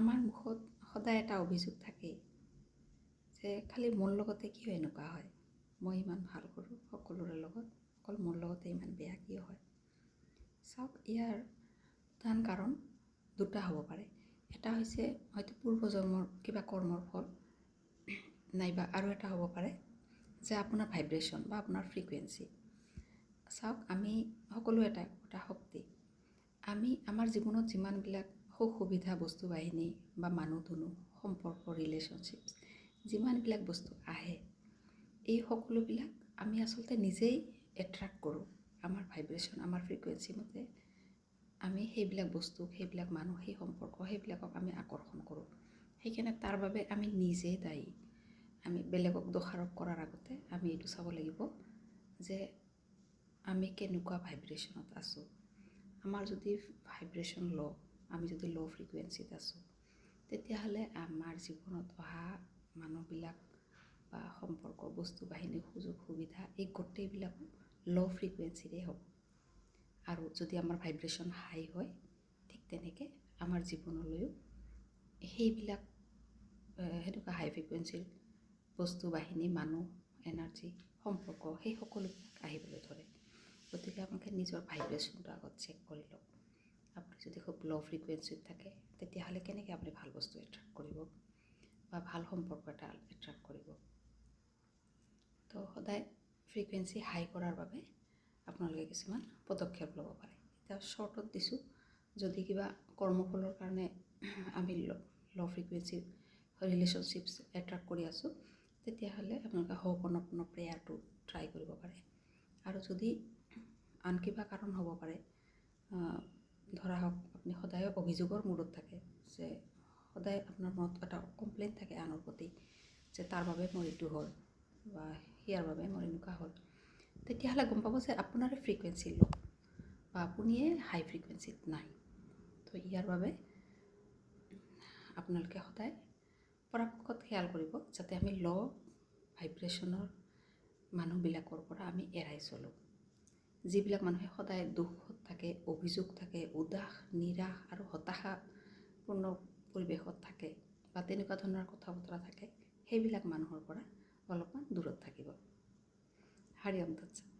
আমাৰ মুখত সদায় এটা অভিযোগ থাকেই যে খালি মোৰ লগতে কিয় এনেকুৱা হয়, মই ইমান ভাল কৰোঁ সকলোৰে লগত, অকল মোৰ লগতে ইমান বেয়া কিয় হয়। চাওক, ইয়াৰ প্ৰধান কাৰণ দুটা হ'ব পাৰে। এটা হৈছে হয়তো পূৰ্বজন্মৰ কিবা কৰ্মৰ ফল, নাইবা আৰু এটা হ'ব পাৰে যে আপোনাৰ ভাইব্ৰেশ্যন বা আপোনাৰ ফ্ৰিকুৱেঞ্চি। চাওক, আমি সকলো এটা শক্তি। আমি আমাৰ জীৱনত যিমানবিলাক সুখ সুবিধা, বস্তু বাহিনী বা মানুহ দুনুহ, সম্পৰ্ক, ৰিলেশ্যনশ্বিপছ, যিমানবিলাক বস্তু আহে, এই সকলোবিলাক আমি আচলতে নিজেই এট্ৰাক্ট কৰোঁ। আমাৰ ভাইব্ৰেশ্যন, আমাৰ ফ্ৰিকুৱেঞ্চি মতে আমি সেইবিলাক বস্তু, সেইবিলাক মানুহ, সেই সম্পৰ্ক, সেইবিলাকক আমি আকৰ্ষণ কৰোঁ। সেইকাৰণে তাৰ বাবে আমি নিজেই দায়ী। আমি বেলেগক দোষাৰোপ কৰাৰ আগতে আমি এইটো চাব লাগিব যে আমি কেনেকুৱা ভাইব্ৰেশ্যনত আছোঁ। আমাৰ যদি ভাইব্ৰেশ্যন ল', আমি যদি ল' ফ্ৰিকুৱেঞ্চিত আছোঁ, তেতিয়াহ'লে আমাৰ জীৱনত অহা মানুহবিলাক বা সম্পৰ্ক, বস্তু বাহিনী, সুযোগ সুবিধা, এই গোটেইবিলাকো ল' ফ্ৰিকুৱেঞ্চিৰে হ'ব। আৰু যদি আমাৰ ভাইব্ৰেশ্যন হাই হয়, ঠিক তেনেকৈ আমাৰ জীৱনলৈও সেইবিলাক সেনেকুৱা হাই ফ্ৰিকুৱেঞ্চিৰ বস্তু বাহিনী, মানুহ, এনাৰ্জি, সম্পৰ্ক, সেই সকলোবিলাক আহিবলৈ ধৰে। গতিকে আপোনালোকে নিজৰ ভাইব্ৰেশ্যনটো আগত চেক কৰি লওক। আপুনি যদি খুব ল' ফ্ৰিকুৱেঞ্চিত থাকে, তেতিয়াহ'লে কেনেকৈ আপুনি ভাল বস্তু এট্ৰেক্ট কৰিব বা ভাল সম্পৰ্ক এটা এট্ৰেক্ট কৰিব। তো সদায় ফ্ৰিকুৱেঞ্চি হাই কৰাৰ বাবে আপোনালোকে কিছুমান পদক্ষেপ ল'ব পাৰে। এতিয়া শ্বৰ্টত দিছোঁ, যদি কিবা কৰ্মফলৰ কাৰণে আমি ল' ফ্ৰিকুৱেঞ্চিৰ ৰিলেশ্যনশ্বিপছ এট্ৰেক্ট কৰি আছোঁ, তেতিয়াহ'লে আপোনালোকে হো'প'ন'প'ন' প্ৰেয়াৰটো ট্ৰাই কৰিব পাৰে। আৰু যদি আন কিবা কাৰণ হ'ব পাৰে, ধৰা হওক আপুনি সদায় অভিযোগৰ মূডত থাকে, যে সদায় আপোনাৰ মনত এটা কমপ্লেইন থাকে আনৰ প্ৰতি যে তাৰ বাবে মোৰ এইটো হ'ল বা সিয়াৰ বাবে মোৰ এনেকুৱা হ'ল, তেতিয়াহ'লে গম পাব যে আপোনাৰে ফ্ৰিকুৱেঞ্চি ল' বা আপুনিয়ে হাই ফ্ৰিকুৱেঞ্চিত নাই। তো ইয়াৰ বাবে আপোনালোকে সদায় পৰাপক্ষত খেয়াল কৰিব যাতে আমি ল' ভাইব্ৰেশ্যনৰ মানুহবিলাকৰ পৰা আমি এৰাই চলোঁ। যিবিলাক মানুহে সদায় দুখত থাকে, অভিযোগ থাকে, উদাস, নিৰাশ আৰু হতাশাপূৰ্ণ পৰিৱেশত থাকে বা তেনেকুৱা ধৰণৰ কথা বতৰা থাকে, সেইবিলাক মানুহৰ পৰা অলপমান দূৰত থাকিব। হৰি ওম তৎসৎ।